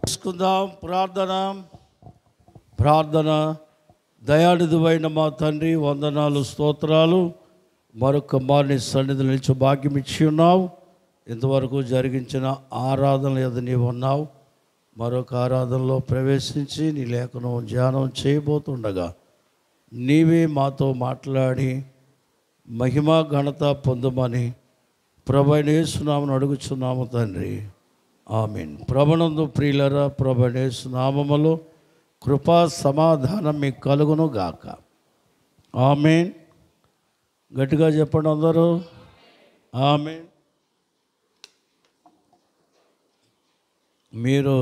చేసుకుందాం. ప్రార్థన. దయాళుదువైన మా తండ్రి, వందనాలు, స్తోత్రాలు. మరొక మారిని సన్నిధి నిలిచి భాగ్యం ఇచ్చి ఉన్నావు. ఇంతవరకు జరిగించిన ఆరాధన ఎదు నీవు ఉన్నావు. మరొక ఆరాధనలో ప్రవేశించి నీ లేఖనం ధ్యానం చేయబోతుండగా నీవే మాతో మాట్లాడి మహిమ ఘనత పొందమని ప్రభువైన యేసునామమున అడుగుచున్నాము తండ్రి. ఆమేన్. ప్రభునందు ప్రియులరా, ప్రభువైన యేసు నామములో కృపా సమాధానం మీకు కలుగును గాక. ఆమేన్. గట్టిగా చెప్పండి అందరూ. ఆమేన్. మీరు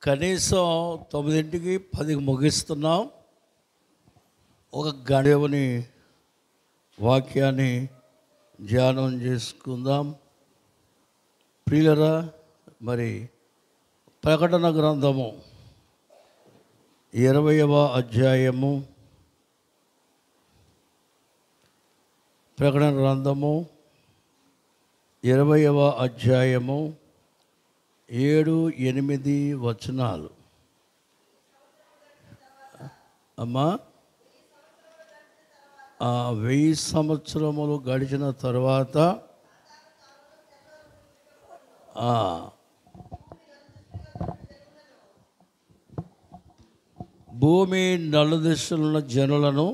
కనీసం 9కి 10కి ముగిస్తున్నాం. ఒక గడువుని వాక్యాన్ని ధ్యానం చేసుకుందాం. ప్రియులరా, మరి ప్రకటన గ్రంథము 20వ అధ్యాయము, ప్రకటన గ్రంథము 20వ అధ్యాయము 7-8 వచనాలు. అమ్మా, 1000 సంవత్సరములు గడిచిన తర్వాత భూమి నలుదిశలున్న జనులను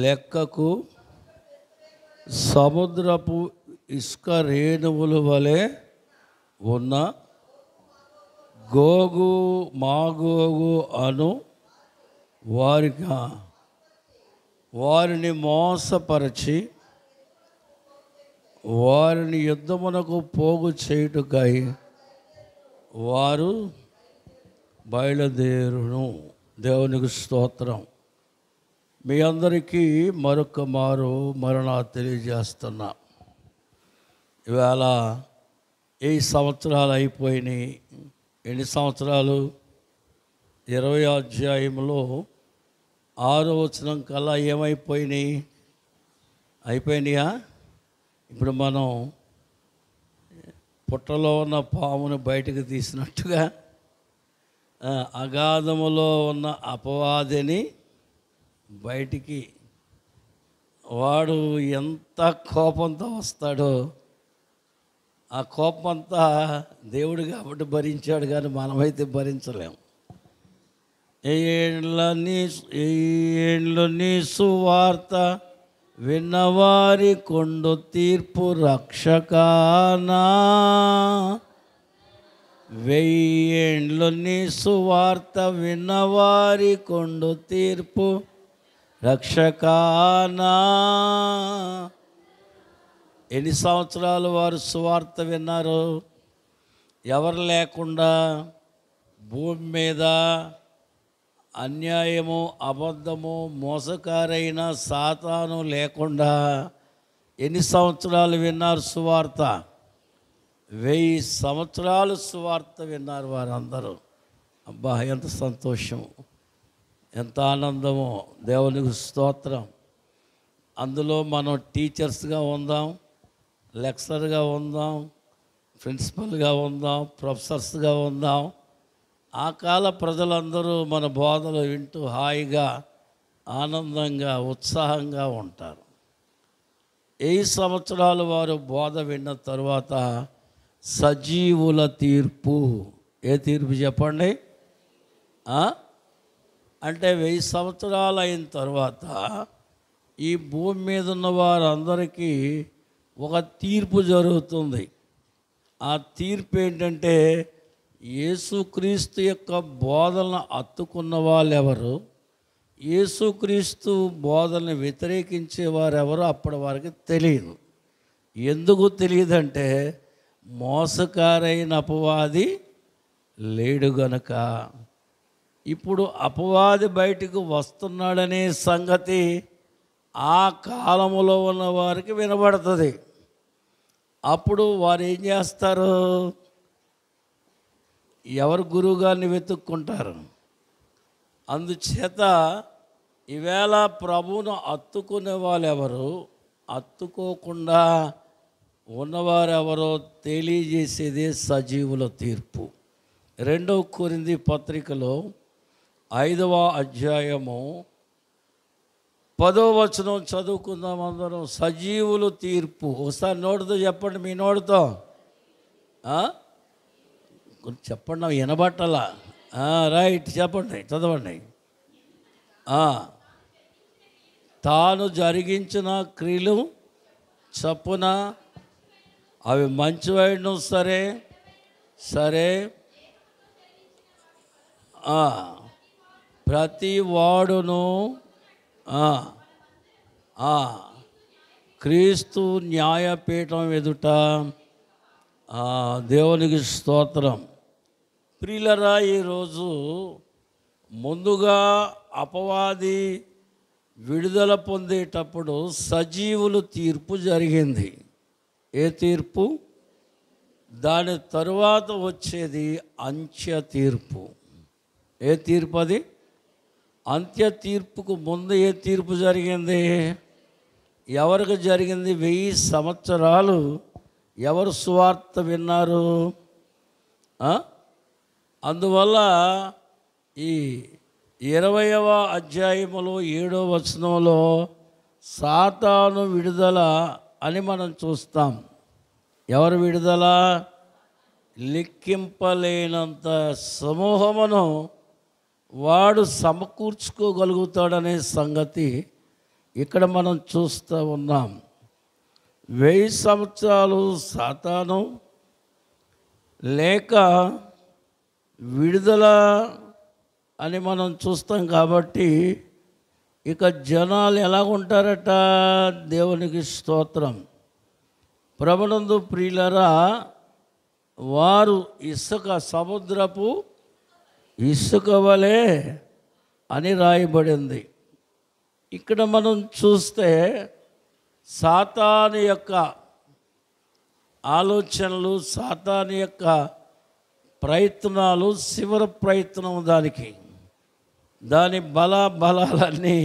లెక్కకు సముద్రపు ఇసుక రేణువుల వలె ఉన్న గోగు మాగోగు అను వారిని మోసపరచి వారిని యుద్ధమునకు పోగు చేయుటకై వారు బయలుదేరును. దేవునికి స్తోత్రం. మీ అందరికీ మరొక మరణ తెలియజేస్తున్నా. ఇవాళ 8 సంవత్సరాలు అయిపోయినాయి. ఎన్ని సంవత్సరాలు? 20వ అధ్యాయంలో 6వ వచనం కల్లా అయిపోయినాయా? ఇప్పుడు మనం పుట్టలో ఉన్న పామును బయటకు తీసినట్టుగా అగాధములో ఉన్న అపవాదిని బయటికి, వాడు ఎంత కోపంతో వస్తాడో ఆ కోపమంతా దేవుడు కాబట్టి భరించాడు, కానీ మనమైతే భరించలేము. ఏళ్ళని సువార్త విన్నవారి కొండు తీర్పు రక్షకానా, 1000 ఏండ్లని సువార్త విన్నవారి కొండు తీర్పు రక్షకానా. ఎన్ని సంవత్సరాలు వారు సువార్త విన్నారు? ఎవరు లేకుండా భూమి మీద అన్యాయము, అబద్ధము, మోసకారైన సాతాను లేకుండా ఎన్ని సంవత్సరాలు విన్నారు సువార్త? 1000 సంవత్సరాలు సువార్త విన్నారు వారందరూ. అబ్బా, ఎంత సంతోషం, ఎంత ఆనందమో! దేవునికి స్తోత్రం. అందులో మనం టీచర్స్గా ఉందాం, లెక్చరర్గా ఉందాం, ప్రిన్సిపల్గా ఉందాం, ప్రొఫెసర్స్గా ఉందాం. ఆ కాల ప్రజలందరూ మన బోధలు వింటూ హాయిగా, ఆనందంగా, ఉత్సాహంగా ఉంటారు. 7 సంవత్సరాలు వారు బోధ విన్న తర్వాత సజీవుల తీర్పు. ఏ తీర్పు చెప్పండి? అంటే 1000 సంవత్సరాలు అయిన తర్వాత ఈ భూమి మీద ఉన్న వారందరికీ ఒక తీర్పు జరుగుతుంది. ఆ తీర్పు ఏంటంటే, యేసుక్రీస్తు యొక్క బోధనను అత్తుకున్న వాళ్ళు ఎవరు, యేసుక్రీస్తు బోధనని వ్యతిరేకించే వారెవరో అప్పటి వారికి తెలియదు. ఎందుకు తెలియదంటే, మోసకారైన అపవాది లేడు గనక. ఇప్పుడు అపవాది బయటకు వస్తున్నాడనే సంగతి ఆ కాలములో ఉన్న వారికి వినబడుతుంది. అప్పుడు వారు ఏం చేస్తారు? ఎవరు గురువుగారిని వెతుక్కుంటారు. అందుచేత ఈవేళ ప్రభువును అత్తుకునే వాళ్ళు ఎవరు, అత్తుకోకుండా ఉన్నవారెవరో తెలియజేసేదే సజీవుల తీర్పు. రెండవ కొరింథీ పత్రికలో 5వ అధ్యాయము 10వ వచనం చదువుకుందాం అందరం. సజీవులు తీర్పు. ఒకసారి నోటితో చెప్పండి, మీ నోటితో చెప్పండి, వినబట్టలా. రైట్, చెప్పండి, చదవండి. తాను జరిగించిన క్రియలు చప్పున అవి మంచివైన సరే సరే ప్రతి వాడును క్రీస్తు న్యాయపీఠం ఎదుట దేవునికి స్తోత్రం. ప్రియులరా, ఈరోజు ముందుగా అపవాది విడుదల పొందేటప్పుడు సజీవులు తీర్పు జరిగింది. ఏ తీర్పు? దాని తరువాత వచ్చేది అంత్య తీర్పు. ఏ తీర్పు అది? అంత్య తీర్పుకు ముందు ఏ తీర్పు జరిగింది? ఎవరికి జరిగింది? 1000 సంవత్సరాలు ఎవరు సువార్త విన్నారు? అందువల్ల ఈ 20వ అధ్యాయములో 7వ వచనంలో సాతాను విడుదల అని మనం చూస్తాం. ఎవరు విడుదల? లెక్కింపలేనంత సమూహమును వాడు సమకూర్చుకోగలుగుతాడనే సంగతి ఇక్కడ మనం చూస్తూ ఉన్నాం. 1000 సంవత్సరాలు సాతాను లేక విడుదల అని మనం చూస్తాం. కాబట్టి ఇక జనాలు ఎలా ఉంటారట? దేవునికి స్తోత్రం. ప్రభునందు ప్రియులరా, వారు సముద్రపు ఇసుక వలె అని రాయబడింది. ఇక్కడ మనం చూస్తే సాతాను యొక్క ఆలోచనలు, సాతాను యొక్క ప్రయత్నాలు, చివరి ప్రయత్నం దాని బలాలన్నీ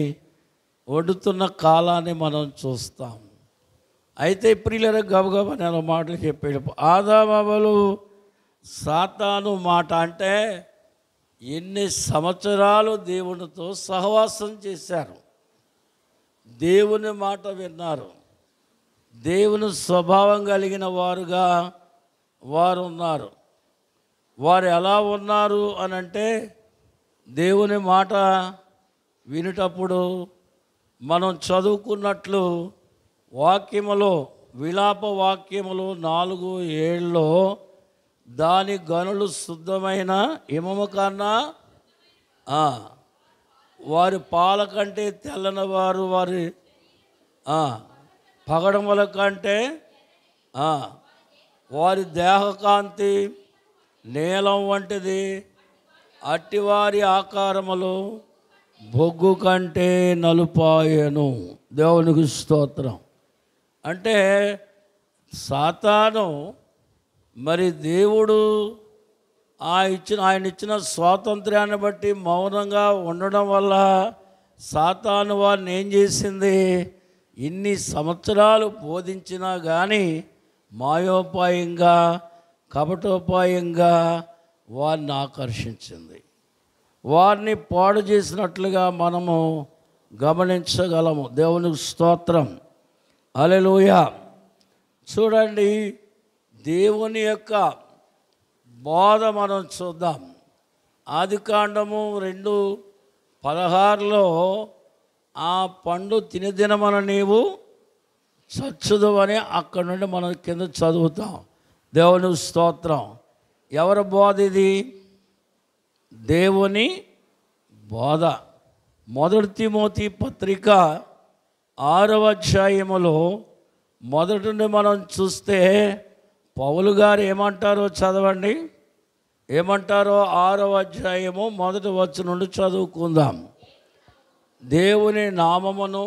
ఒడుతున్న కాలాన్ని మనం చూస్తాం. అయితే ప్రియుల గబగబా నేను మాటలు చెప్పాడు. ఆదామవలు సాతాను మాట అంటే ఎన్ని సంవత్సరాలు దేవునితో సహవాసం చేశారు, దేవుని మాట విన్నారు, దేవుని స్వభావం కలిగిన వారుగా వారు ఉన్నారు. వారు ఎలా ఉన్నారు అని అంటే, దేవుని మాట వినేటప్పుడు మనం చదువుకున్నట్లు వాక్యములో, విలాప వాక్యములు 4:7 దాని గనులు శుద్ధమైన హిమము కన్నా వారి పాల కంటే తెల్లని వారి పగడముల కంటే వారి దేహకాంతి నీలం వంటిది, అట్టివారి ఆకారములు బొగ్గు కంటే నలుపాయను. దేవునికి స్తోత్రం. అంటే సాతాను మరి దేవుడు ఆయన ఇచ్చిన స్వాతంత్ర్యాన్ని బట్టి మౌనంగా ఉండడం వల్ల సాతాను వారిని ఏం చేసింది? ఇన్ని సంవత్సరాలు బోధించినా కానీ మాయోపాయంగా, కపటోపాయంగా వారిని ఆకర్షించింది. వారిని పాడు చేసినట్లుగా మనము గమనించగలము. దేవునికి స్తోత్రం. హల్లెలూయా. చూడండి, దేవుని యొక్క బోధ మనం చూద్దాం. ఆదికాండము 2:16 ఆ పండు తినదినమన నీవు చచ్చుదువని అక్కడి నుండి మనం కింద చదువుతాం. దేవునికి స్తోత్రం. ఎవరి బోధ ఇది? దేవుని బోధ. 1 తిమోతి పత్రిక 6వ అధ్యాయములో మొదటి నుండి మనం చూస్తే పౌలు గారు ఏమంటారో చదవండి. ఏమంటారో 6వ అధ్యాయము 1వ వచనం నుండి చదువుకుందాం. దేవుని నామమును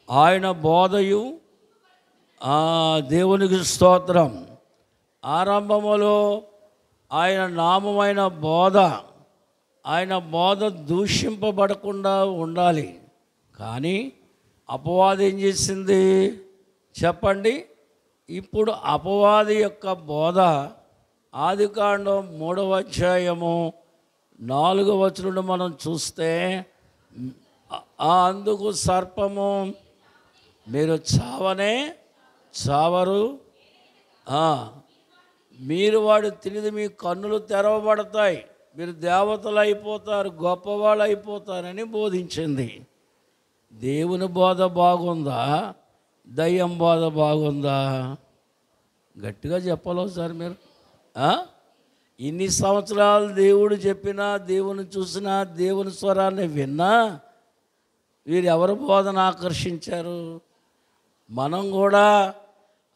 ఆయన బోధయు, దేవునికి స్తోత్రం. ఆరంభములో ఆయన నామమైన బోధ, ఆయన బోధ దూషింపబడకుండా ఉండాలి. కానీ అపవాది ఏం చేసింది చెప్పండి? ఇప్పుడు అపవాది యొక్క బోధ ఆదికాండం 3వ అధ్యాయము 4వ వచనం మనం చూస్తే, అందుకు సర్పము, మీరు చావనే చావరు, మీరు వాడు తినేది మీ కన్నులు తెరవబడతాయి, మీరు దేవతలు అయిపోతారు, గొప్పవాళ్ళు అయిపోతారని బోధించింది. దేవుని బోధ బాగుందా, దయ్యం బోధ బాగుందా? గట్టిగా చెప్పాలి సార్ మీరు. ఇన్ని సంవత్సరాలు దేవుడు చెప్పినా, దేవుని చూసినా, దేవుని స్వరాన్ని విన్నా వీరు ఎవరు బోధన ఆకర్షించారు? మనం కూడా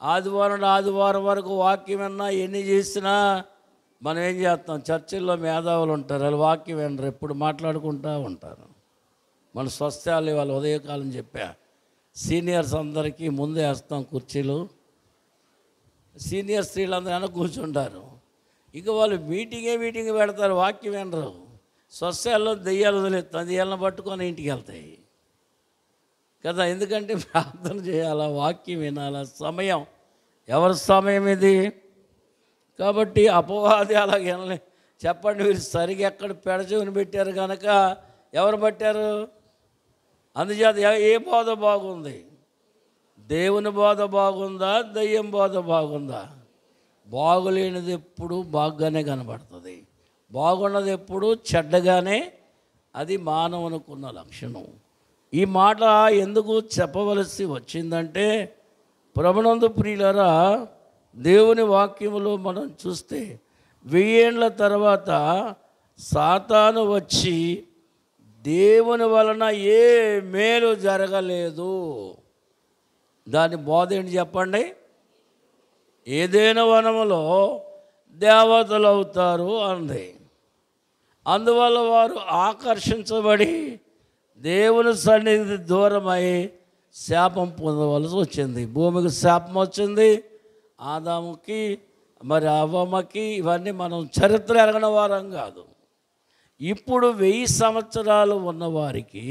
ఆదివారం వరకు వాక్యం విన్నా, ఎన్ని చేసినా మనం ఏం చేస్తాం? చర్చిల్లో మేధావులు ఉంటారు, వాళ్ళు వాక్యం వినరు, ఎప్పుడు మాట్లాడుకుంటూ ఉంటారు. మన స్వస్థాలు వాళ్ళు ఉదయకాలం చెప్పా, సీనియర్స్ అందరికీ ముందే వేస్తాం కుర్చీలు, సీనియర్ స్త్రీలందరూ వెనక కూర్చుంటారు. ఇక వాళ్ళు మీటింగ్ పెడతారు, వాక్యం వినరు. స్వస్థాల్లో దెయ్యాలు వదిలేస్తాం, దెయ్యాలను పట్టుకొని ఇంటికి వెళ్తాయి కదా. ఎందుకంటే ప్రార్థన చేయాలా, వాక్యం వినాలా, సమయం ఎవరి సమయం ఇది? కాబట్టి అపవాది అలాగే చెప్పండి. వీరు సరిగా ఎక్కడ పెడచెవిని పెట్టారు కనుక ఎవరు పట్టారు? అందుచేత ఏ బోధ బాగుంది? దేవుని బోధ బాగుందా, దయ్యం బోధ బాగుందా? బాగులేనిది ఎప్పుడు బాగానే కనబడుతుంది, బాగున్నది ఎప్పుడు చెడ్డగానే. అది మానవునికున్న లక్షణం. ఈ మాట ఎందుకు చెప్పవలసి వచ్చిందంటే, ప్రభునందు ప్రియులారా, దేవుని వాక్యములో మనం చూస్తే 1000 ఏండ్ల తర్వాత సాతాను వచ్చి దేవుని వలన ఏ మేలు జరగలేదు. దాని బోధ ఏంటి చెప్పండి? ఏదైనా వనములో దేవతలు అవుతారు అంది. అందువల్ల వారు ఆకర్షించబడి దేవుని సన్నిధి దూరమై శాపం పొందవలసి వచ్చింది. భూమికి శాపం వచ్చింది, ఆదాముకి, మరి అవ్వమ్మకి. ఇవన్నీ మనం చరిత్ర ఎరగని వారం కాదు. ఇప్పుడు 1000 సంవత్సరాలు ఉన్నవారికి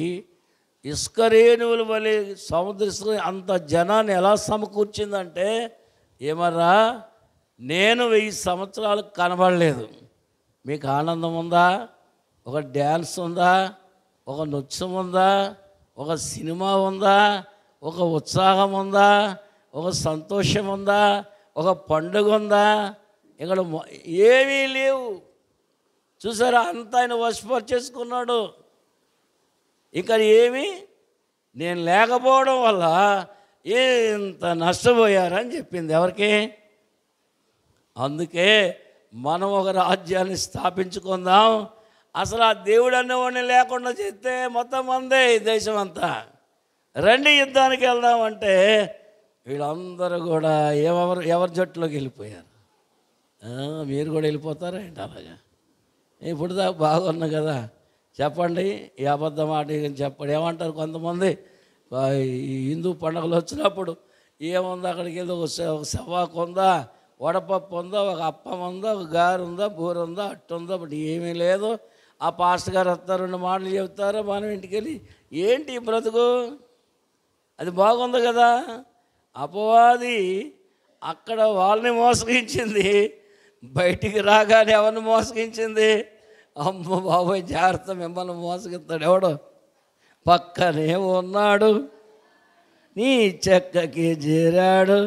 ఇసుకరేణువుల వలె సముద్ర అంత జనాన్ని ఎలా సమకూర్చిందంటే, ఏమరా, నేను 1000 సంవత్సరాలు కనబడలేదు. మీకు ఆనందం ఉందా? ఒక డ్యాన్స్ ఉందా? ఒక నృత్యం ఉందా? ఒక సినిమా ఉందా? ఒక ఉత్సాహం ఉందా? ఒక సంతోషం ఉందా? ఒక పండుగ ఉందా? ఇక్కడ ఏమీ లేవు. చూసారా, అంతా ఆయన వశపరిచేసుకున్నాడు. ఇక ఏమి, నేను లేకపోవడం వల్ల ఎంత నష్టపోయారని చెప్పింది. ఎవరికి? అందుకే మనం ఒక రాజ్యాన్ని స్థాపించుకుందాం. అసలు ఆ దేవుడు అనేవాడిని లేకుండా చేస్తే మొత్తం మందే ఈ దేశం అంతా. రండి యుద్ధానికి వెళ్దామంటే వీళ్ళందరూ కూడా ఎవరి జట్టులోకి వెళ్ళిపోయారు. మీరు కూడా వెళ్ళిపోతారా ఏంటి అలాగా? ఇప్పుడు దాకా బాగున్నా కదా. చెప్పండి, ఈ అబద్ధం మాట చెప్పండి. ఏమంటారు కొంతమంది, ఈ హిందూ పండుగలు వచ్చినప్పుడు ఏముంది, అక్కడికి వెళ్ళి ఒక సవాకు ఉందా, వడపప్పు ఉందా, ఒక అప్పం ఉందా, ఒక గారు ఉందా, బూర ఉందా, అట్టు ఉందా, బట్ ఏమీ లేదు. ఆ పాస్టర్ గారు వస్తారు, 2 మాటలు చెబుతారు, మనం ఇంటికి వెళ్ళి ఏంటి బ్రతుకు? అది బాగుంది కదా. అపవాది అక్కడ వాళ్ళని మోసగించింది, బయటికి రాగానే ఎవరిని మోసగించింది? అమ్మ బాబోయ్ జాగ్రత్త, మిమ్మల్ని మోసగిస్తాడు ఎవడో పక్కనే ఉన్నాడు, నీ చెక్కకి చేరాడు,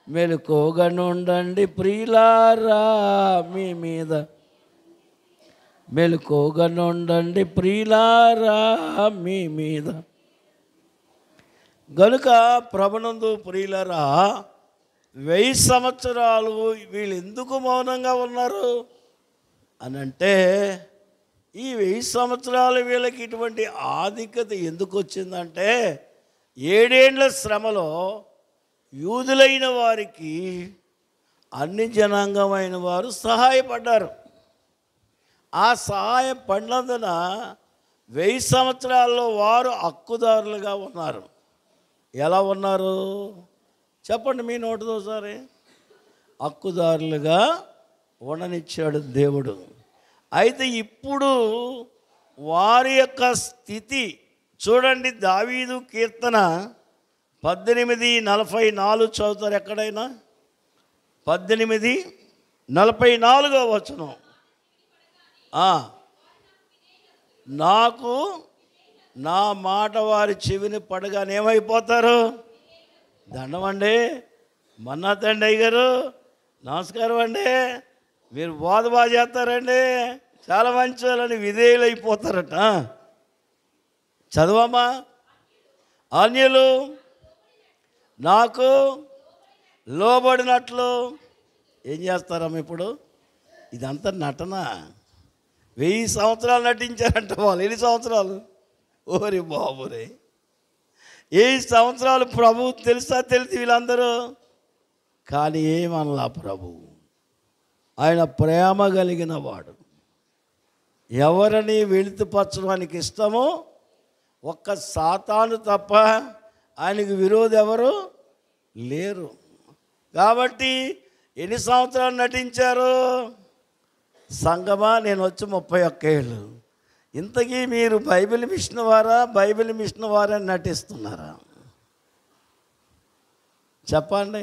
మెలుకోగనుండండి ప్రియులారా మీ మీద, మెలుకోగనుండండి ప్రియులారా మీ మీద. గనుక ప్రభునందు ప్రియులారా, 1000 సంవత్సరాలు వీళ్ళు ఎందుకు మౌనంగా ఉన్నారు అని అంటే, ఈ 1000 సంవత్సరాలు వీళ్ళకి ఇటువంటి ఆధిక్యత ఎందుకు వచ్చిందంటే, 7 ఏండ్ల శ్రమలో యూదులైన వారికి అన్ని జనాంగమైన వారు సహాయపడ్డారు. ఆ సహాయం పడినందున 1000 సంవత్సరాల్లో వారు హక్కుదారులుగా ఉన్నారు. ఎలా ఉన్నారు చెప్పండి మీ నోటితో సరే? హక్కుదారులుగా ఉండనిచ్చాడు దేవుడు. అయితే ఇప్పుడు వారి యొక్క స్థితి చూడండి. దావీదు కీర్తన 18:44 చదువుతారు ఎక్కడైనా? 18:44 44వ వచనం. నాకు నా మాట వారి చెవిని పడగానే ఏమైపోతారు? దండమండి, మన్నా తండ్రి గారు, నమస్కారం అండి, మీరు బాగా చేస్తారండి, చాలా మంచి వాళ్ళని విధేయులైపోతారట. చదవమ్మా. అన్యులు నాకు లోబడినట్లు ఏం చేస్తారమ్మ? ఇప్పుడు ఇదంతా నటన. 1000 సంవత్సరాలు నటించారంట వాళ్ళు. ఎన్ని సంవత్సరాలు? ఓరి బాబురే, 7 సంవత్సరాలు ప్రభు తెలుసా? తెలిసి వీళ్ళందరూ కానీ ఏమనలా ప్రభు. ఆయన ప్రేమ కలిగిన వాడు. ఎవరిని వెళితిపరచడానికి ఇష్టమో ఒక్క సాతాను తప్ప ఆయనకు విరోధి ఎవరు లేరు. కాబట్టి ఎన్ని సంవత్సరాలు నటించారు? సంగమా, నేను వచ్చి 31 ఏళ్ళు. ఇంతకీ మీరు బైబిల్ మిషన్ వారా, బైబిల్ మిషన్ వారని నటిస్తున్నారా? చెప్పండి.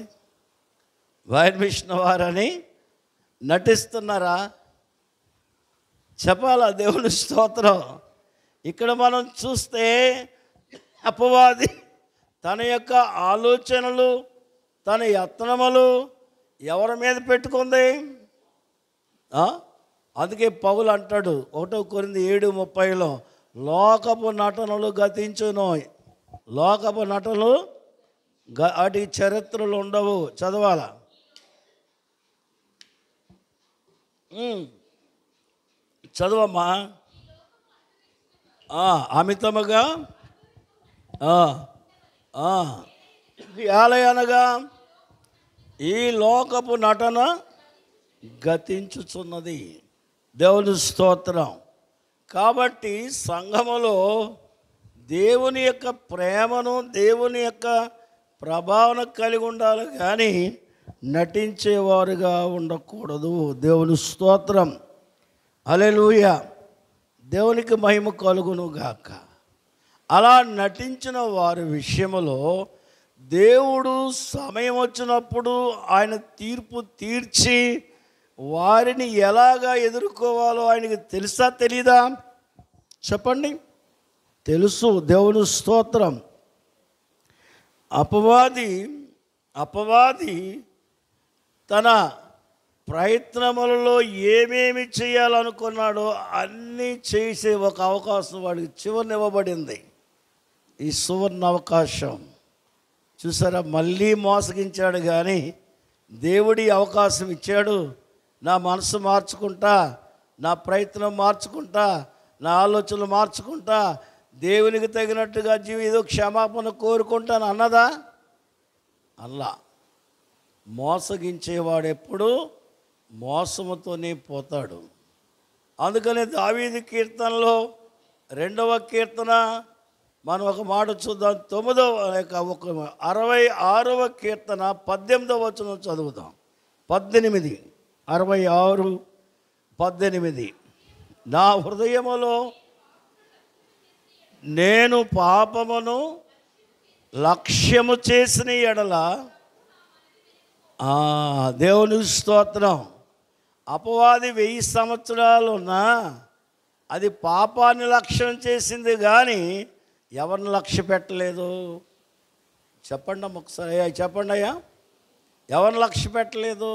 బైబిల్ మిషన్ వారని నటిస్తున్నారా? చెప్పాలా? దేవుని స్తోత్రం. ఇక్కడ మనం చూస్తే అపవాది తన యొక్క ఆలోచనలు, తన యత్నములు ఎవరి మీద పెట్టుకుంది? అందుకే పౌలు అంటాడు 1 కొరింథీ 7:30లో, లోకపు నటనలు గతించును. లోకపు నటనలు వాటికి చరిత్రలు ఉండవు. చదవాలా? చదవమ్మా. అమితముగా ఆలయనగా ఈ లోకపు నటన గతించుచున్నది. దేవుని స్తోత్రం. కాబట్టి సంఘములో దేవుని యొక్క ప్రేమను, దేవుని యొక్క ప్రభావం కలిగి ఉండాలి, కానీ నటించేవారుగా ఉండకూడదు. దేవుని స్తోత్రం. హల్లెలూయా. దేవునికి మహిమ కలుగును గాక. అలా నటించిన వారి విషయంలో దేవుడు సమయం వచ్చినప్పుడు ఆయన తీర్పు తీర్చి వారిని ఎలాగా ఎదుర్కోవాలో ఆయనకి తెలుసా తెలీదా? చెప్పండి. తెలుసు. దేవుని స్తోత్రం. అపవాది తన ప్రయత్నములలో ఏమేమి చేయాలనుకున్నాడో అన్నీ చేసే ఒక అవకాశం వాడికి చివరినివ్వబడింది. ఈ సువర్ణ అవకాశం చూసారా? మళ్ళీ మోసగించాడు, కానీ దేవుడి అవకాశం ఇచ్చాడు. నా మనసు మార్చుకుంటా, నా ప్రయత్నం మార్చుకుంటా, నా ఆలోచనలు మార్చుకుంటా, దేవునికి తగినట్టుగా ఏదో క్షమాపణ కోరుకుంటాను అన్నదా? అల్లా. మోసగించేవాడు ఎప్పుడు మోసముతోనే పోతాడు. అందుకనే దావీదు కీర్తనలో 2వ కీర్తన మనం ఒక మాట చూద్దాం. 66వ కీర్తన 18వ వచనం చదువుదాం. 18, 66, 18. నా హృదయములో నేను పాపమును లక్ష్యము చేసిన ఎడల, దేవుని స్తోత్రం. అపవాది 1000 సంవత్సరాలున్నా అది పాపాన్ని లక్ష్యం చేసింది, కానీ ఎవరిని లక్ష్య పెట్టలేదు. చెప్పండి అమ్మ ఒకసారి. చెప్పండి అయ్యా, ఎవరిని లక్ష్య పెట్టలేదు?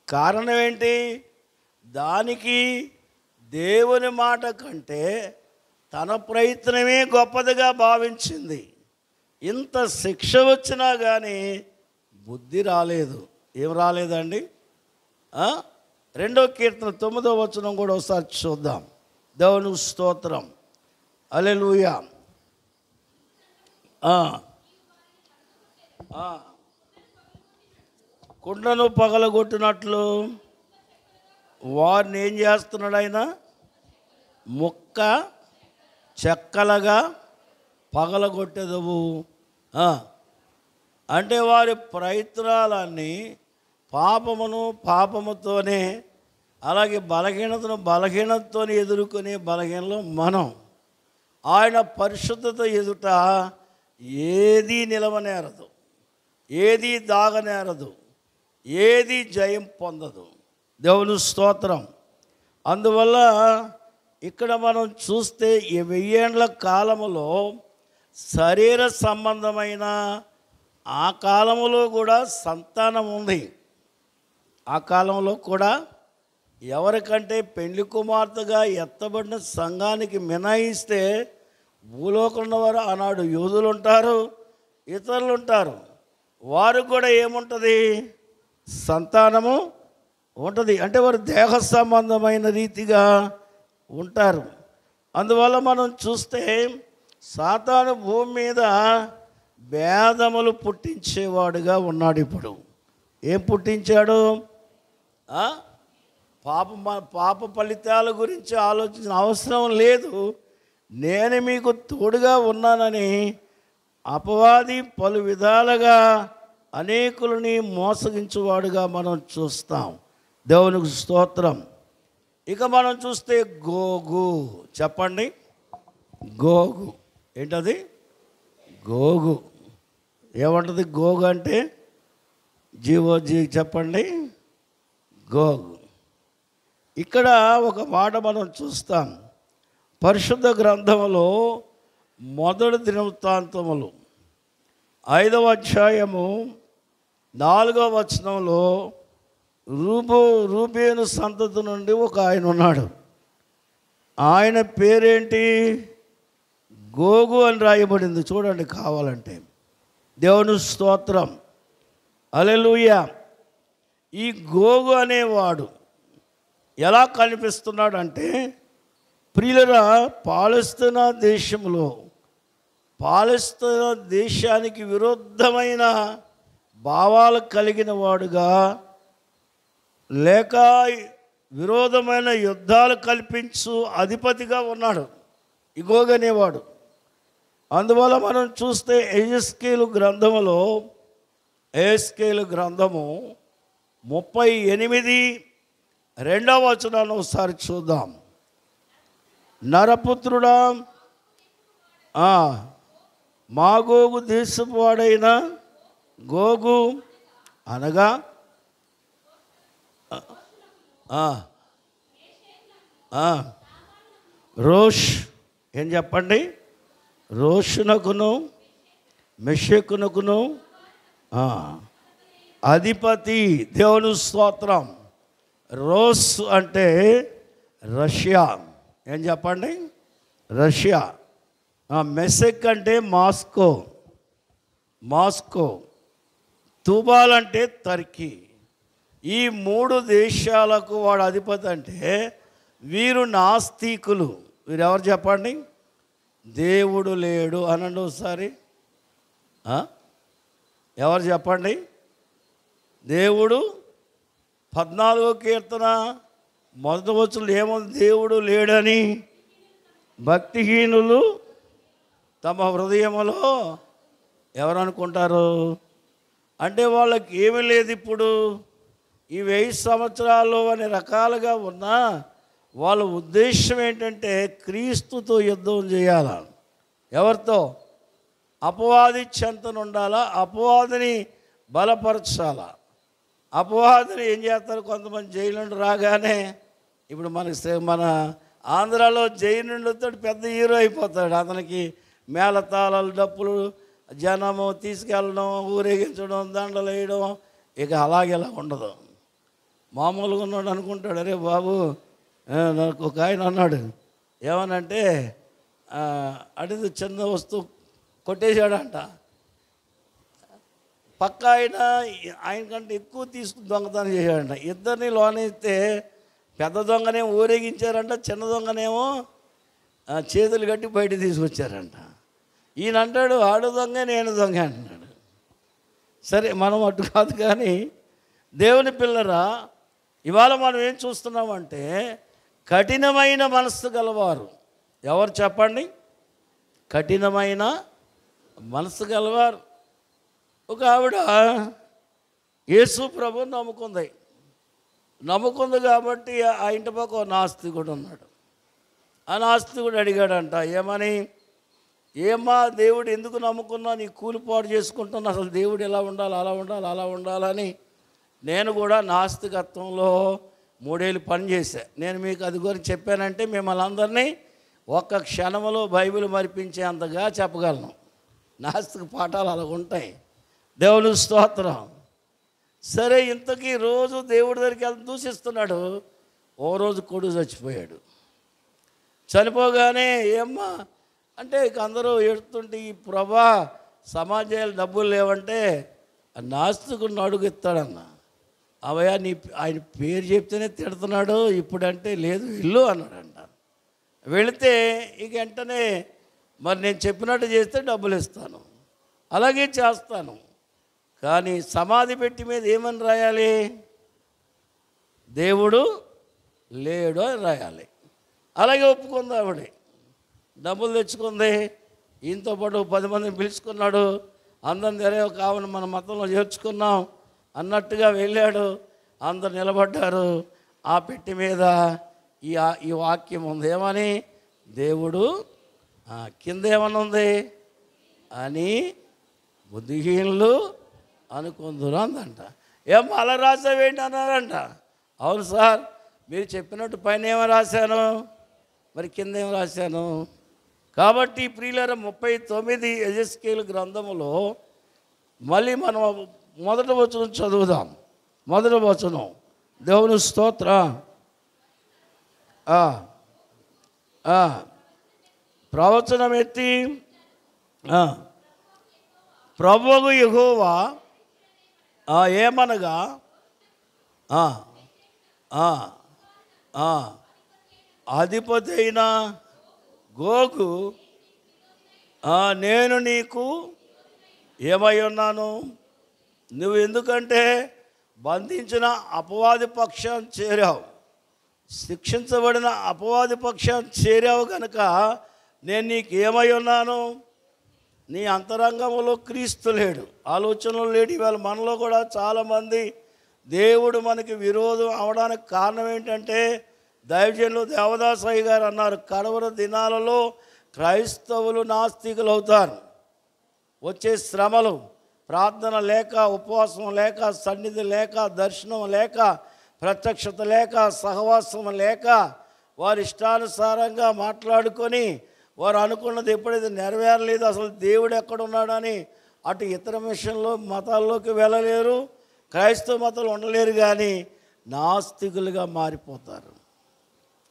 కారణం ఏంటి? దానికి దేవుని మాట కంటే తన ప్రయత్నమే గొప్పదిగా భావించింది. ఇంత శిక్ష వచ్చినా కానీ బుద్ధి రాలేదు. ఏం రాలేదండి? 2వ కీర్తన 9వ వచనం కూడా ఒకసారి చూద్దాం. దేవుని స్తోత్రం. హల్లెలూయా. కుండను పగలగొట్టినట్లు వారిని ఏం చేస్తున్నాడు ఆయన? ముక్క చెక్కలుగా పగలగొట్టెదవు. అంటే వారి ప్రయత్నాలన్నీ పాపముతోనే, అలాగే బలహీనతతోనే ఎదుర్కొనే బలహీనలో మనం. ఆయన పరిశుద్ధత ఎదుట ఏదీ నిలవనేరదు, ఏదీ దాగనేరదు, ఏదీ జయం పొందదు. దేవుని స్తోత్రం. అందువల్ల ఇక్కడ మనం చూస్తే ఈ 1000 ఏండ్ల కాలములో శరీర సంబంధమైన ఆ కాలంలో కూడా సంతానం ఉంది. ఆ కాలంలో కూడా ఎవరికంటే పెళ్లి కుమార్తెగా ఎత్తబడిన సంఘానికి మినహాయిస్తే భూలోకంలో వారు ఆనాడు యూదులు ఉంటారు, ఇతరులు ఉంటారు. వారు కూడా ఏముంటుంది? సంతానము ఉంటుంది. అంటే వారు దేహ సంబంధమైన రీతిగా ఉంటారు. అందువల్ల మనం చూస్తే సాతాను భూమి మీద భేదములు పుట్టించేవాడుగా ఉన్నాడు. ఇప్పుడు ఏం పుట్టించాడు? పాప ఫలితాల గురించి ఆలోచించిన అవసరం లేదు, నేను మీకు తోడుగా ఉన్నానని అపవాది పలు విధాలుగా అనేకులని మోసగించేవాడుగా మనం చూస్తాం. దేవునికి స్తోత్రం. ఇక మనం చూస్తే గోగు. చెప్పండి, గోగు ఏంటది? గోగు ఏమంటుంది? గోగు అంటే జీవోజీ. చెప్పండి, గోగు. ఇక్కడ ఒక మాట మనం చూస్తాం. పరిశుద్ధ గ్రంథములో మొదటి దినవృత్తాంతములు 5వ అధ్యాయము 4వ వచనంలో రూబేను సంతతి నుండి ఒక ఆయన ఉన్నాడు. ఆయన పేరేంటి? గోగు అని రాయబడింది. చూడండి కావాలంటే. దేవుని స్తోత్రం, హల్లెలూయా. ఈ గోగు అనేవాడు ఎలా కనిపిస్తున్నాడు అంటే, ప్రియులరా, పాలస్తీనా దేశంలో పాలస్తీనా దేశానికి విరుద్ధమైన భావాలు కలిగిన వాడుగా, లేక విరోధమైన యుద్ధాలు కల్పించు అధిపతిగా ఉన్నాడు ఈ గోగు అనేవాడు. అందువల్ల మనం చూస్తే ఎహెజ్కేలు గ్రంథములో, ఎహెజ్కేలు గ్రంథము 38:2వ వచనాన్ని ఒకసారి చూద్దాం. నరపుత్రుడా, మాగోగు దేశపు వాడైన గోగు అనగా రోష్. ఏం చెప్పండి? రోషునకును మెషెకునకును అధిపతి. దేవుని స్తోత్రం. రోస్ అంటే రష్యా. ఏం చెప్పండి? రష్యా. మెసెక్ అంటే మాస్కో, మాస్కో. తుబాల్ అంటే టర్కీ. ఈ 3 దేశాలకు వాడు అధిపతి. అంటే వీరు నాస్తికులు. వీరు ఎవరు చెప్పండి? దేవుడు లేడు అనండి ఒకసారి. ఎవరు చెప్పండి? దేవుడు 14వ కీర్తన 1వ వచనంలో ఏముంది? దేవుడు లేడని భక్తిహీనులు తమ హృదయములో ఎవరు అనుకుంటారు? అంటే వాళ్ళకి ఏమీ లేదు. ఇప్పుడు ఈ 1000 సంవత్సరాలు అనే రకాలుగా ఉన్నా వాళ్ళ ఉద్దేశం ఏంటంటే క్రీస్తుతో యుద్ధం చేయాల. ఎవరితో? అపవాది చెంతను ఉండాలా, అపవాదిని బలపరచాలా. అపవాదిని ఏం చేస్తారు? కొంతమంది జైలు నుండి రాగానే, ఇప్పుడు మన ఆంధ్రాలో జైలు నుండితో పెద్ద హీరో అయిపోతాడు. అతనికి మేళతాళాలు, డప్పులు, జనము తీసుకెళ్ళడం, ఊరేగించడం, దండలు వేయడం. ఇక అలాగేలా ఉండదు. మామూలుగా ఉన్నాడు అనుకుంటాడు, అరే బాబు, నాకు ఒక ఆయన అన్నాడు, ఏమనంటే అడిగి చిన్న వస్తువు కొట్టేశాడంట. పక్క ఆయన కంటే ఎక్కువ తీసుకుని దొంగతనం చేశాడంట. ఇద్దరిని లోనేస్తే పెద్ద దొంగనేమో ఊరేగించారంట, చిన్న దొంగనేమో చేతులు కట్టి బయట తీసుకొచ్చారంట. ఈయన అంటాడు, ఆడు దొంగ నేను దొంగ అంటున్నాడు. సరే, మనం అటు కాదు. కానీ దేవుని పిల్లరా, ఇవాళ మనం ఏం చూస్తున్నామంటే కఠినమైన మనస్సు గలవారు. ఎవరు చెప్పండి? కఠినమైన మనస్సు గలవారు. ఒక ఆవిడ యేసు ప్రభువుని నమ్ముకుంది కాబట్టి ఆ ఇంటి పక్క నాస్తికుడు ఉన్నాడు. ఆ నాస్తికుడు అడిగాడంట, ఏమని? ఏమ్మా, దేవుడు ఎందుకు నమ్ముకున్నా? నీ కూలిపాటు చేసుకుంటున్నా, అసలు దేవుడు ఎలా ఉండాలి, అలా ఉండాలి, అలా ఉండాలని నేను కూడా నాస్తికత్వంలో 3 ఏళ్ళు పని చేశా. నేను మీకు అది గురించి చెప్పానంటే మిమ్మల్ని అందరినీ ఒక్క క్షణంలో బైబిల్ మరిపించే అంతగా చెప్పగలను. నాస్తిక పాఠాలు అలా ఉంటాయి. దేవుని స్తోత్రం. సరే, ఇంతకీ రోజు దేవుడి దగ్గరికి వెళ్ళి దూషిస్తున్నాడు. ఓ రోజు కొడుకు చచ్చిపోయాడు. చనిపోగానే ఏమ్మా అంటే ఇక అందరూ ఎడుతుంటే, ఈ ప్రభా సమాజాలు డబ్బులు లేవంటే నాస్తికుడిని అడుగుతాడన్న. అవయ్యా ఆయన పేరు చెప్తేనే తిడుతున్నాడు, ఇప్పుడంటే లేదు ఇల్లు అన్నాడంట. వెళితే ఇక వెంటనే మరి నేను చెప్పినట్టు చేస్తే డబ్బులు ఇస్తాను, అలాగే చేస్తాను, కానీ సమాధి పెట్టి మీద ఏమని రాయాలి? దేవుడు లేడు అని రాయాలి. అలాగే ఒప్పుకుంది ఆవిడ. డబ్బులు తెచ్చుకుంది. ఈయనతో పాటు 10 మందిని పిలుచుకున్నాడు. అందరం తెరే కావున మన మతంలో చేర్చుకున్నాం అన్నట్టుగా వెళ్ళాడు. అందరు నిలబడ్డారు. ఆ పెట్టి మీద ఈ వాక్యం ఉంది. ఏమని? దేవుడు కింద ఏమని ఉంది అని బుద్ధిహీనులు అనుకుందురు అందంట. ఏమో అలా రాసావేంటి అన్నారంట. అవును సార్, మీరు చెప్పినట్టు పైన ఏమో రాశాను, మరి కింద ఏమో రాశాను. కాబట్టి ప్రియులారా 39 యెహెజ్కేలు గ్రంథములో మళ్ళీ మనం మొదటి వచనం చదువుదాం. మొదటి వచనం. దేవుని స్తోత్ర. ప్రవచనం ఎత్తి ప్రభువు యెహోవా ఏమనగా అధిపతి అయిన గోగు నేను నీకు ఏమై ఉన్నాను? నువ్వు ఎందుకంటే బంధించిన అపవాది పక్షం చేరావు, శిక్షించబడిన అపవాది పక్షం చేరావు కనుక నేను నీకు ఏమై ఉన్నాను? నీ అంతరంగంలో క్రీస్తు లేడు, ఆలోచనలు లేడు. ఇవాళ మనలో కూడా చాలామంది దేవుడు మనకి విరోధం అవడానికి కారణం ఏంటంటే, దైవజనులు దేవదాసయ్య గారు అన్నారు, కడవర దినాలలో క్రైస్తవులు నాస్తికులు అవుతారు. వచ్చే శ్రమలు, ప్రార్థన లేక, ఉపవాసం లేక, సన్నిధి లేక, దర్శనం లేక, ప్రత్యక్షత లేక, సహవాసం లేక, వారి ఇష్టానుసారంగా మాట్లాడుకొని వారు అనుకున్నది ఎప్పుడైతే నెరవేరలేదు, అసలు దేవుడు ఎక్కడున్నాడని అటు ఇతర మిషన్లో మతాల్లోకి వెళ్ళలేరు, క్రైస్తవ మతాలు ఉండలేరు, కానీ నాస్తికులుగా మారిపోతారు.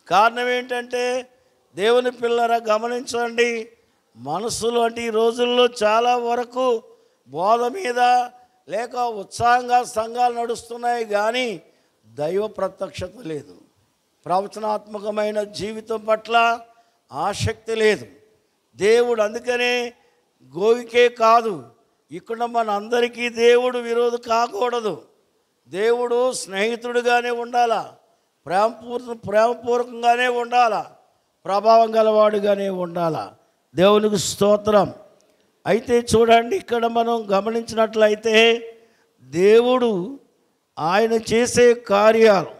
కారణం ఏంటంటే, దేవుని పిల్లరా గమనించండి, మనసులు అంటే ఈ రోజుల్లో చాలా వరకు బోధ మీద లేక ఉత్సాహంగా సంఘాలు నడుస్తున్నాయి, కానీ దైవ ప్రత్యక్షత లేదు, ప్రవచనాత్మకమైన జీవితం పట్ల ఆసక్తి లేదు. దేవుడు అందుకనే గోవికే కాదు, ఇక్కడ మన అందరికీ దేవుడు విరోధి కాకూడదు. దేవుడు స్నేహితుడిగానే ఉండాలా, ప్రేమపూర్వకంగానే ఉండాలా, ప్రభావం గలవాడుగానే ఉండాలా. దేవునికి స్తోత్రం. అయితే చూడండి, ఇక్కడ మనం గమనించినట్లయితే దేవుడు ఆయన చేసే కార్యాలు